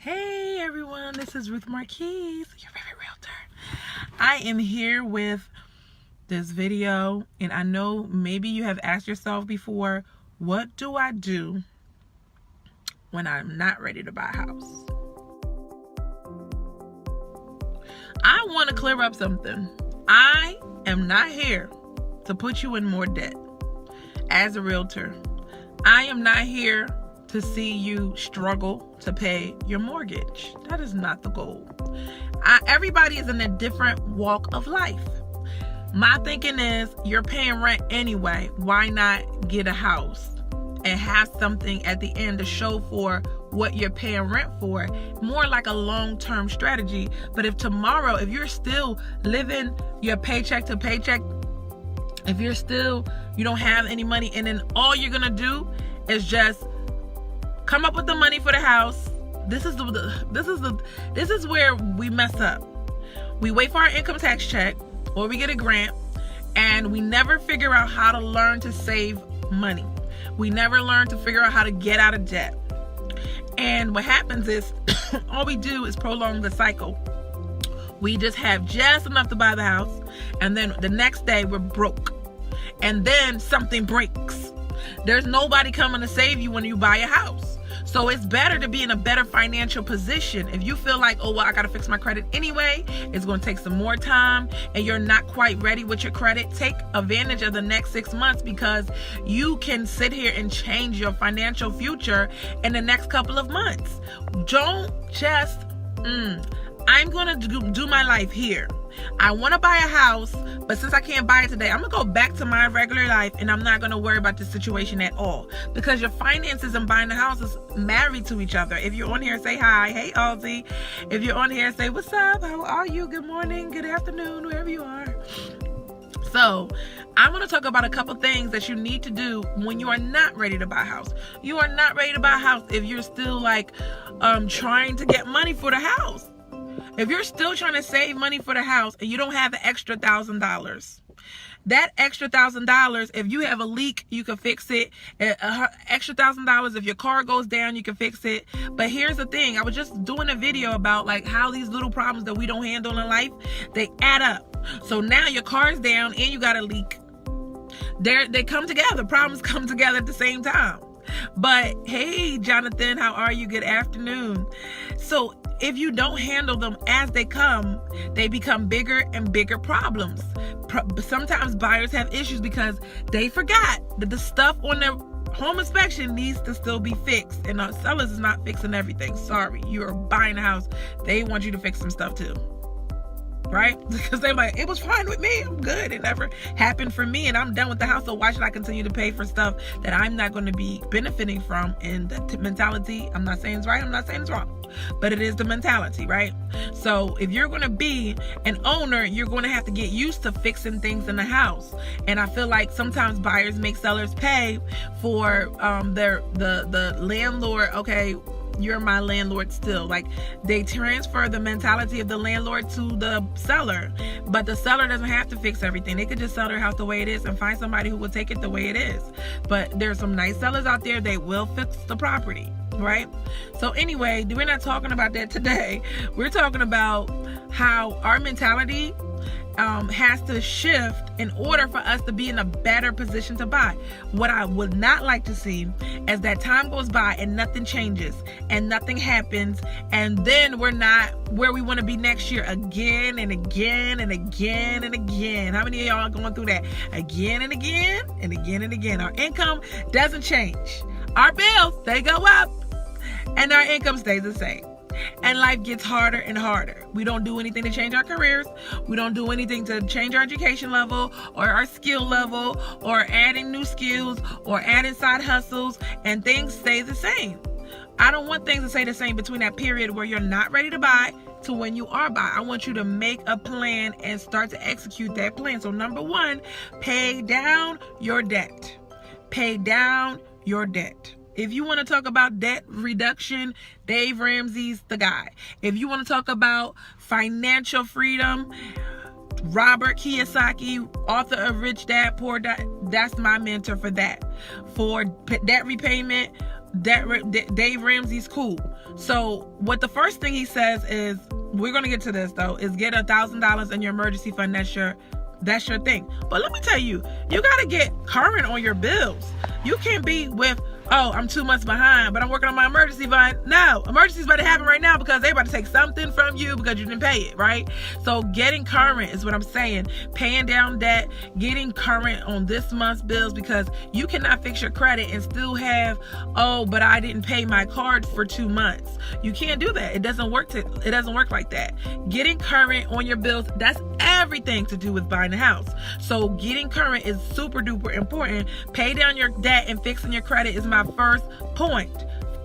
Hey everyone, this is Ruth Marquis, your favorite realtor. I am here with this video, and I know maybe you have asked yourself before, what do I do when I'm not ready to buy a house? I want to clear up something. I am not here to put you in more debt. As a realtor, I am not here to see you struggle to pay your mortgage. That is not the goal. Everybody is in a different walk of life. My thinking is, you're paying rent anyway. Why not get a house and have something at the end to show for what you're paying rent for? More like a long-term strategy. But if tomorrow, if you're still living your paycheck to paycheck, if you don't have any money, and then all you're gonna do is just come up with the money for the house. This is where we mess up. We wait for our income tax check or we get a grant, and we never figure out how to learn to save money. We never learn to figure out how to get out of debt. And what happens is all we do is prolong the cycle. We just have just enough to buy the house, and then the next day we're broke. And then something breaks. There's nobody coming to save you when you buy a house. So it's better to be in a better financial position. If you feel like, oh, well, I got to fix my credit anyway, it's going to take some more time, and you're not quite ready with your credit, take advantage of the next 6 months, because you can sit here and change your financial future in the next couple of months. Don't just, I'm going to do my life here. I want to buy a house, but since I can't buy it today, I'm going to go back to my regular life, and I'm not going to worry about the situation at all, because your finances and buying a house is married to each other. If you're on here, say hi. Hey, Alzi. If you're on here, say, what's up? How are you? Good morning, good afternoon, wherever you are. So I'm going to talk about a couple things that you need to do when you are not ready to buy a house. You are not ready to buy a house if you're still trying to get money for the house. If you're still trying to save money for the house and you don't have the extra $1,000, that extra $1,000, if you have a leak, you can fix it. Extra $1,000, if your car goes down, you can fix it. But here's the thing. I was just doing a video about how these little problems that we don't handle in life, they add up. So now your car's down and you got a leak. They come together. Problems come together at the same time. But hey, Jonathan, how are you? Good afternoon. So if you don't handle them as they come, they become bigger and bigger problems. Sometimes buyers have issues because they forgot that the stuff on their home inspection needs to still be fixed, and our sellers is not fixing everything. Sorry, you're buying a house. They want you to fix some stuff too. Right? Because they're like, it was fine with me. I'm good. It never happened for me, and I'm done with the house. So why should I continue to pay for stuff that I'm not going to be benefiting from? And the mentality, I'm not saying it's right. I'm not saying it's wrong, but it is the mentality, right? So if you're going to be an owner, you're going to have to get used to fixing things in the house. And I feel like sometimes buyers make sellers pay for the landlord. Okay, you're my landlord still. They transfer the mentality of the landlord to the seller, but the seller doesn't have to fix everything. They could just sell their house the way it is and find somebody who will take it the way it is. But there's some nice sellers out there, they will fix the property, right? So anyway, we're not talking about that today. We're talking about how our mentality has to shift in order for us to be in a better position to buy. What I would not like to see is that time goes by and nothing changes and nothing happens, and then we're not where we want to be next year again and again and again and again. How many of y'all are going through that again and again and again and again? Our income doesn't change. Our bills, they go up, and our income stays the same. And life gets harder and harder. We don't do anything to change our careers. We don't do anything to change our education level or our skill level or adding new skills or adding side hustles, and things stay the same. I don't want things to stay the same between that period where you're not ready to buy to when you are buy. I want you to make a plan and start to execute that plan. So number one, pay down your debt. Pay down your debt. If you want to talk about debt reduction, Dave Ramsey's the guy. If you want to talk about financial freedom, Robert Kiyosaki, author of Rich Dad, Poor Dad, that's my mentor for that. For debt repayment, Dave Ramsey's cool. So what the first thing he says is, we're going to get to this though, is get $1,000 in your emergency fund. That's your thing. But let me tell you, you got to get current on your bills. You can't be with, oh, I'm 2 months behind, but I'm working on my emergency fund. No, emergency's about to happen right now because they're about to take something from you because you didn't pay it, right? So getting current is what I'm saying. Paying down debt, getting current on this month's bills, because you cannot fix your credit and still have, oh, but I didn't pay my card for 2 months. You can't do that. It doesn't work like that. Getting current on your bills, that's everything to do with buying a house. So getting current is super duper important. Pay down your debt and fixing your credit is my first point.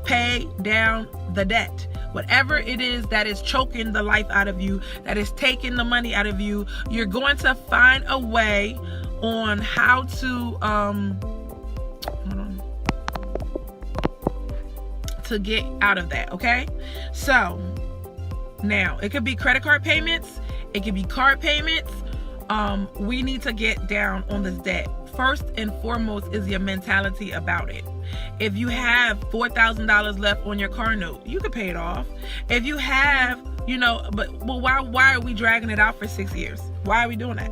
Pay down the debt. Whatever it is that is choking the life out of you, that is taking the money out of you, you're going to find a way on how to to get out of that, okay? So now it could be credit card payments, it could be card payments. We need to get down on this debt. First and foremost is your mentality about it. If you have $4,000 left on your car note, you could pay it off. If you have, but why are we dragging it out for 6 years? Why are we doing that?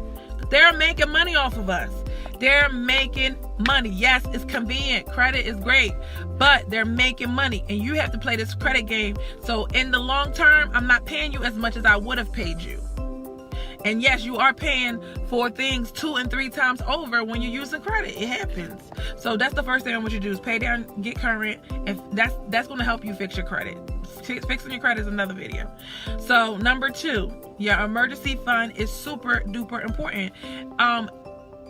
They're making money off of us. They're making money. Yes, it's convenient. Credit is great, but they're making money, and you have to play this credit game. So in the long term, I'm not paying you as much as I would have paid you. And yes, you are paying for things 2 and 3 times over when you're using credit. It happens. So that's the first thing I want you to do, is pay down, get current, and that's going to help you fix your credit. Fixing your credit is another video. So number 2, your emergency fund is super duper important.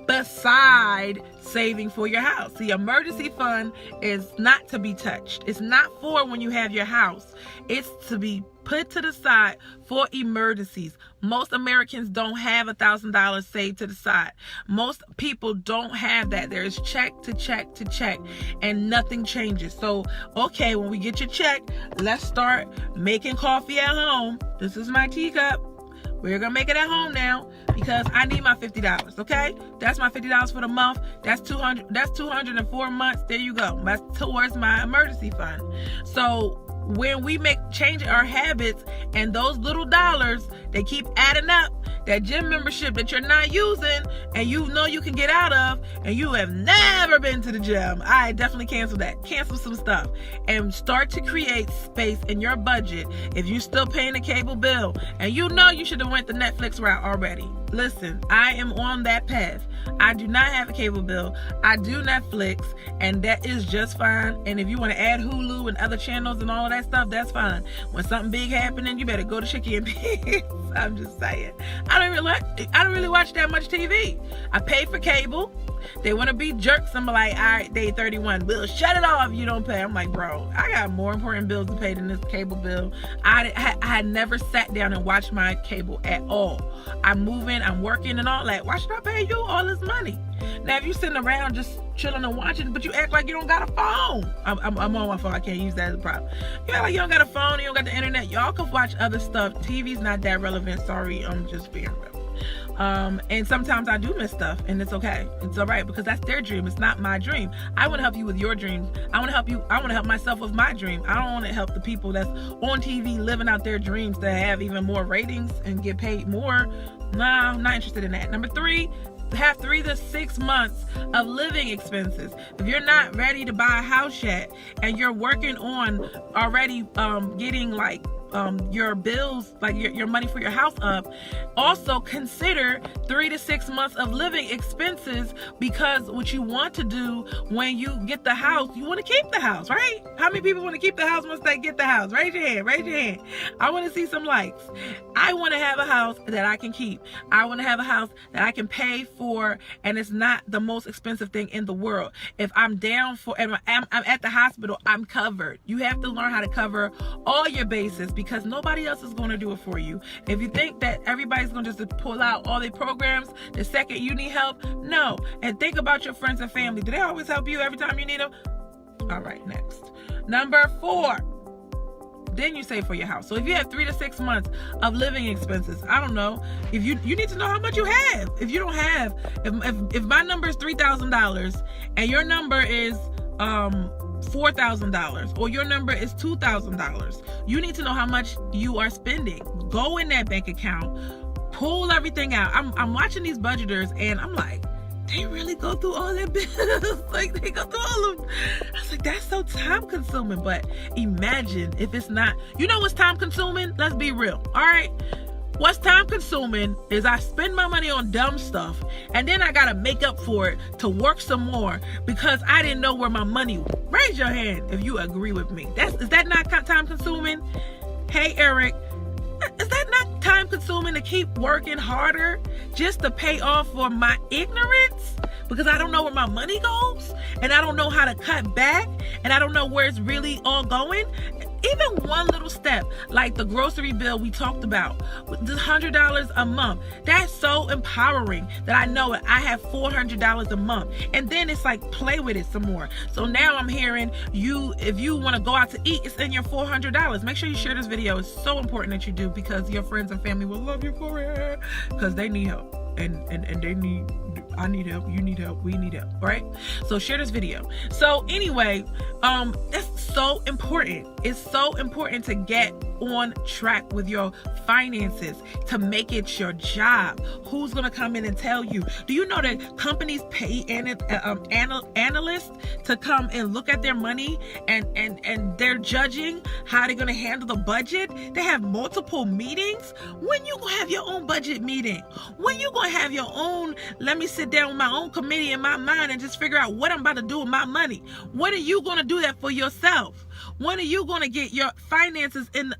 Beside saving for your house. The emergency fund is not to be touched. It's not for when you have your house. It's to be put to the side for emergencies. Most Americans don't have $1,000 saved to the side. Most people don't have that. There is check to check to check, and nothing changes. So, okay, when we get your check, let's start making coffee at home. This is my teacup. We're going to make it at home now because I need my $50, okay? That's my $50 for the month. That's $200. That's 204 months. There you go. That's towards my emergency fund. So when we change our habits, and those little dollars, they keep adding up, that gym membership that you're not using and you know you can get out of, and you have never been to the gym, I definitely cancel that. Cancel some stuff and start to create space in your budget. If you're still paying a cable bill and you know you should have went the Netflix route already, listen, I am on that path. I do not have a cable bill. I do Netflix, and that is just fine. And if you want to add Hulu and other channels and all of that stuff, that's fine. When something big happening, you better go to Chicky and Pigs. I'm just saying. I don't really watch that much TV. I pay for cable. They want to be jerks. I'm like, all right, day 31. We'll shut it off if you don't pay. I'm like, bro, I got more important bills to pay than this cable bill. I had never sat down and watched my cable at all. I'm moving, I'm working and all that. Why should I pay you all this money? Now, if you're sitting around just chilling and watching, but you act like you don't got a phone. I'm on my phone. I can't use that as a problem. You act like you don't got a phone, you don't got the internet. Y'all can watch other stuff. TV's not that relevant. Sorry, I'm just being real. And sometimes I do miss stuff, and it's okay. It's all right, because that's their dream. It's not my dream. I want to help you with your dreams. I want to help you. I want to help myself with my dream. I don't want to help the people that's on TV living out their dreams to have even more ratings and get paid more. Nah, I'm not interested in that. Number 3, have 3 to 6 months of living expenses. If you're not ready to buy a house yet, and you're working on already getting like your bills, like your money for your house up, also consider 3 to 6 months of living expenses, because what you want to do when you get the house, you want to keep the house, right? How many people want to keep the house once they get the house? Raise your hand, raise your hand. I want to see some likes. I want to have a house that I can keep. I want to have a house that I can pay for, and it's not the most expensive thing in the world. If I'm down for, and I'm at the hospital, I'm covered. You have to learn how to cover all your bases, because nobody else is going to do it for you. If you think that everybody's going to just pull out all their programs the second you need help, no. And think about your friends and family. Do they always help you every time you need them? All right, next. Number 4. Then you save for your house. So if you have 3 to 6 months of living expenses, I don't know, if you need to know how much you have. If you don't have, if my number is $3,000 and your number is $4,000 or your number is $2,000. You need to know how much you are spending. Go in that bank account, pull everything out. I'm watching these budgeters and I'm like, they really go through all their bills. Like, they go through all of them. I was like, that's so time consuming. But imagine if it's not. You know what's time consuming? Let's be real. All right. What's time consuming is I spend my money on dumb stuff and then I got to make up for it to work some more because I didn't know where my money was. Raise your hand if you agree with me. Is that not time consuming? Hey, Eric, is that not time consuming to keep working harder just to pay off for my ignorance? Because I don't know where my money goes and I don't know how to cut back and I don't know where it's really all going. Even one little step, like the grocery bill we talked about, the $100 a month, that's so empowering that I know I have $400 a month. And then it's like, play with it some more. So now I'm hearing you, if you want to go out to eat, it's in your $400. Make sure you share this video. It's so important that you do because your friends and family will love you for it because they need help. And they need, I need help, you need help, we need help, right? So share this video. So anyway, that's so important. It's so important to get on track with your finances, to make it your job. Who's gonna come in and tell you? Do you know that companies pay analysts to come and look at their money and they're judging how they're gonna handle the budget? They have multiple meetings. When you gonna have your own budget meeting? When you gonna have your own, let me sit down with my own committee in my mind and just figure out what I'm about to do with my money? When are you gonna do that for yourself? When are you going to get your finances in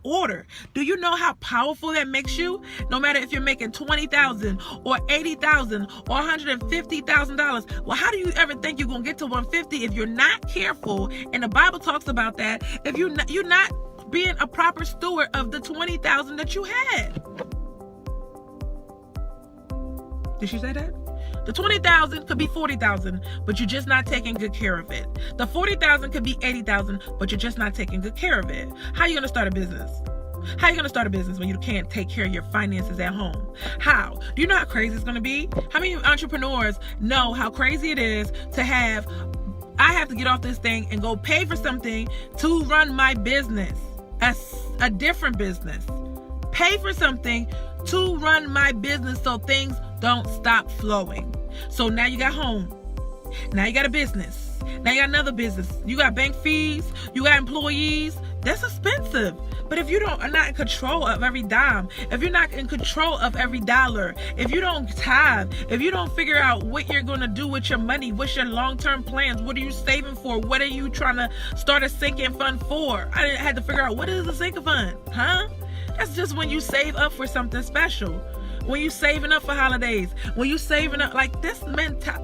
order? Do you know how powerful that makes you? No matter if you're making $20,000 or $80,000 or $150,000. Well, how do you ever think you're going to get to 150 if you're not careful? And the Bible talks about that. If you're not being a proper steward of the 20,000 that you had. Did she say that? The 20,000 could be 40,000, but you're just not taking good care of it. The 40,000 could be 80,000, but you're just not taking good care of it. How are you going to start a business? How are you going to start a business when you can't take care of your finances at home? How? Do you know how crazy it's going to be? How many entrepreneurs know how crazy it is to have, I have to get off this thing and go pay for something to run my business, a different business. Pay for something to run my business so things don't stop flowing. So now you got home. Now you got a business. Now you got another business. You got bank fees. You got employees. That's expensive. But if you are not in control of every dime, if you're not in control of every dollar, if you don't tithe, if you don't figure out what you're going to do with your money, what's your long-term plans, what are you saving for, what are you trying to start a sinking fund for? I had to figure out, what is a sinking fund? Huh? That's just when you save up for something special. When you saving up for holidays. When you saving up, like this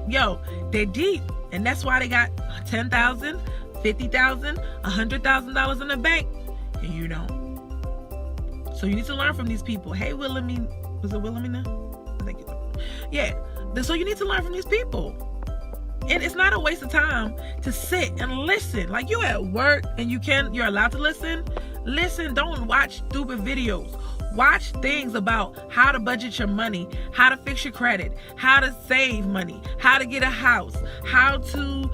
yo, they're deep. And that's why they got $10,000, $50,000, $100,000 in the bank. And you don't. So you need to learn from these people. Hey, Wilhelmina. Was it Wilhelmina? I think it's, yeah. So you need to learn from these people. And it's not a waste of time to sit and listen. Like, you at work and you're allowed to listen. Listen, don't watch stupid videos. Watch things about how to budget your money, how to fix your credit, how to save money, how to get a house, how to,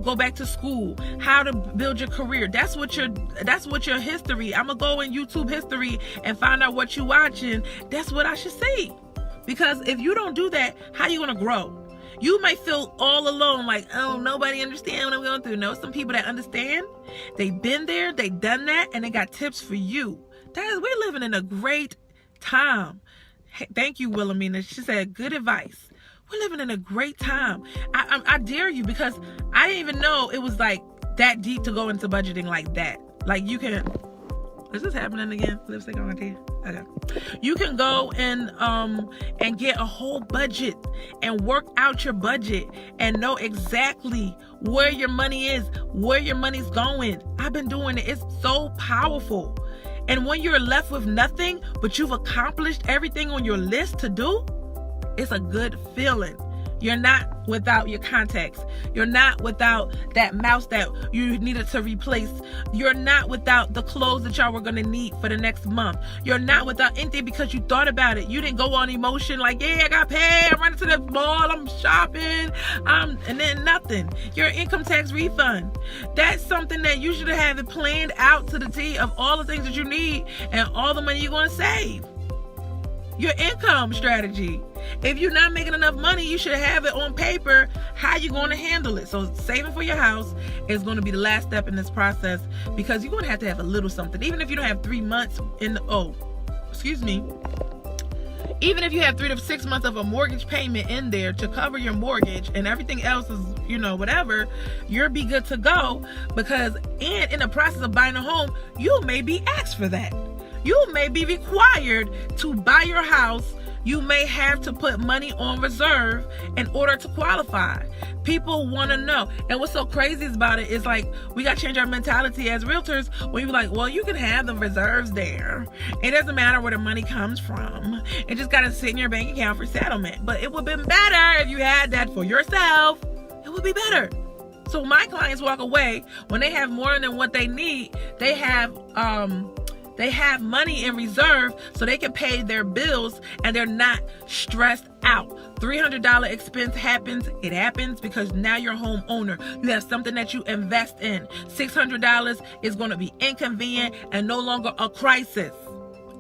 go back to school, how to build your career. That's what your history. I'm gonna go in YouTube history and find out what you're watching. That's what I should see. Because if you don't do that, how are you gonna grow? You may feel all alone, like, oh, nobody understands what I'm going through. No, some people that understand, they've been there, they've done that, and they got tips for you. We're living in a great time. Hey, thank you, Wilhelmina. She said, good advice. We're living in a great time. I dare you, because I didn't even know it was like that deep to go into budgeting like that. Like, you can, is this happening again? Lipstick on my teeth. Okay. You can go and get a whole budget and work out your budget and know exactly where your money is, where your money's going. I've been doing it. It's so powerful. And when you're left with nothing, but you've accomplished everything on your list to do, it's a good feeling. You're not without your contacts. You're not without that mouse that you needed to replace. You're not without the clothes that y'all were going to need for the next month. You're not without anything because you thought about it. You didn't go on emotion like, yeah, I got paid, I'm running to the mall, I'm shopping, and then nothing. Your income tax refund. That's something that you should have it planned out to the T of all the things that you need and all the money you're going to save. Your income strategy. If you're not making enough money, you should have it on paper how you're going to handle it. So saving for your house is going to be the last step in this process, because you're going to have a little something. Even if you don't have 3 months even if you have 3 to 6 months of a mortgage payment in there to cover your mortgage and everything else is, whatever, you'll be good to go. Because in the process of buying a home, you may be asked for that. You may be required to buy your house. You may have to put money on reserve in order to qualify. People want to know. And what's so crazy about it is, like, we got to change our mentality as realtors. When you're like, well, you can have the reserves there. It doesn't matter where the money comes from. It just got to sit in your bank account for settlement. But it would have been better if you had that for yourself. It would be better. So my clients walk away when they have more than what they need. They have money in reserve so they can pay their bills and they're not stressed out. $300 expense happens. It happens because now you're a homeowner. You have something that you invest in. $600 is going to be inconvenient and no longer a crisis.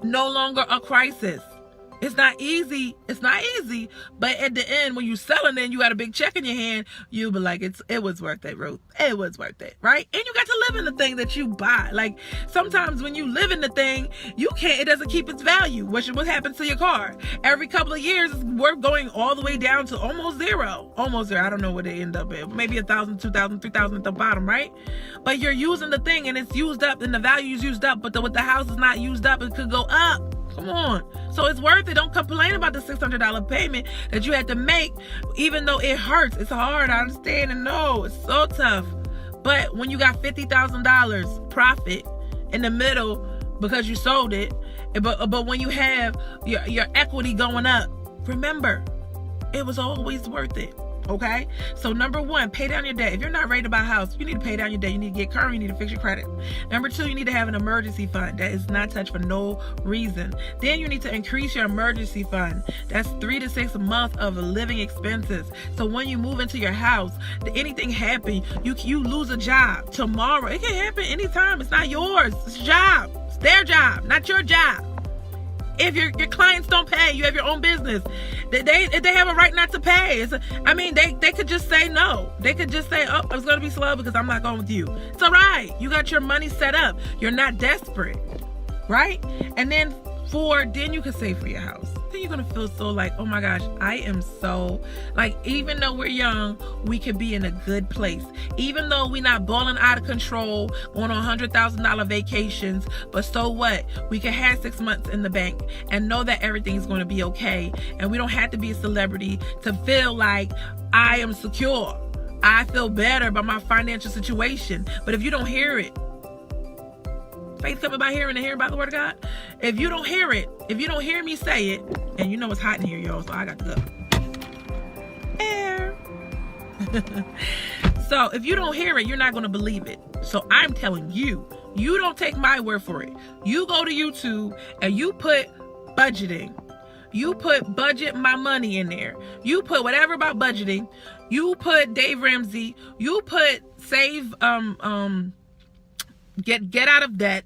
No longer a crisis. It's not easy. It's not easy. But at the end, when you're selling and you got a big check in your hand, you'll be like, it was worth it, Ruth. It was worth it, right? And you got to live in the thing that you buy. Like, sometimes when you live in the thing, it doesn't keep its value. What happens to your car? Every couple of years, we're going all the way down to almost zero. Almost zero. I don't know what they end up at. Maybe 1,000, 2,000, 3,000 at the bottom, right? But you're using the thing and it's used up and the value is used up, but with the house is not used up, it could go up. Come on. So it's worth it. Don't complain about the $600 payment that you had to make, even though it hurts. It's hard. I understand and know it's so tough. But when you got $50,000 profit in the middle because you sold it, but when you have your equity going up, remember, it was always worth it. Okay? So number 1, pay down your debt. If you're not ready to buy a house, you need to pay down your debt. You need to get current. You need to fix your credit. Number 2, you need to have an emergency fund that is not touched for no reason. Then you need to increase your emergency fund. That's 3 to 6 months of living expenses. So when you move into your house, anything happen, you lose a job tomorrow. It can happen anytime. It's not yours. It's a job. It's their job, not your job. If your clients don't pay, you have your own business. They have a right not to pay. They could just say no. They could just say, oh, it's going to be slow because I'm not going with you. It's all right. You got your money set up. You're not desperate, right? And then then you can save for your house. Then you're going to feel so like, oh my gosh, I am so, like, even though we're young, we could be in a good place. Even though we're not balling out of control, going on $100,000 vacations, but so what? We can have 6 months in the bank and know that everything's going to be okay. And we don't have to be a celebrity to feel like I am secure. I feel better about my financial situation. But if you don't hear it, faith coming by hearing and hearing by the word of God. If you don't hear it, if you don't hear me say it, and you know it's hot in here, y'all, so I got to go. Air. So if you don't hear it, you're not going to believe it. So I'm telling you, you don't take my word for it. You go to YouTube and you put budgeting. You put budget my money in there. You put whatever about budgeting. You put Dave Ramsey. You put save, get out of debt.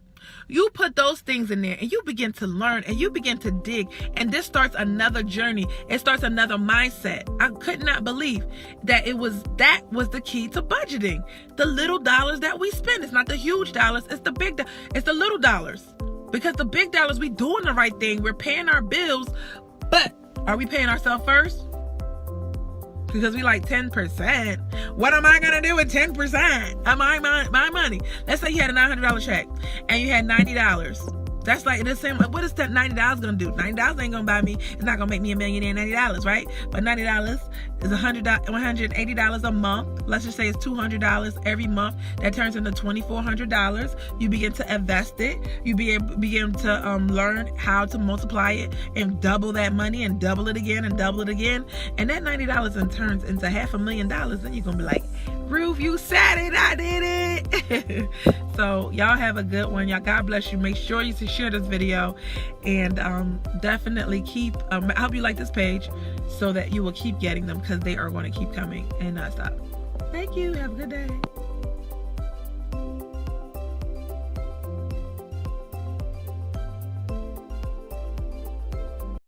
You put those things in there and you begin to learn and you begin to dig, and this starts another journey. It starts another mindset. I could not believe that that was the key to budgeting. The little dollars that we spend. It's not the huge dollars, it's it's the little dollars. Because the big dollars, we doing the right thing. We're paying our bills, but are we paying ourselves first? Because we like 10%. What am I going to do with 10% of my money? Let's say you had a $900 check and you had $90 That's like the same. What is that $90 gonna do? $90 ain't gonna buy me. It's not gonna make me a millionaire. $90, right? But $90 is $180 a month. Let's just say it's $200 every month. That turns into $2,400. You begin to invest it. You begin to learn how to multiply it and double that money and double it again and double it again. And that $90 then turns into $500,000. Then you're gonna be like, Ruth, you said it. I did it. So y'all have a good one. Y'all, God bless you. Make sure you share this video, and definitely keep I hope you like this page so that you will keep getting them, because they are going to keep coming and not stop. Thank you. Have a good day.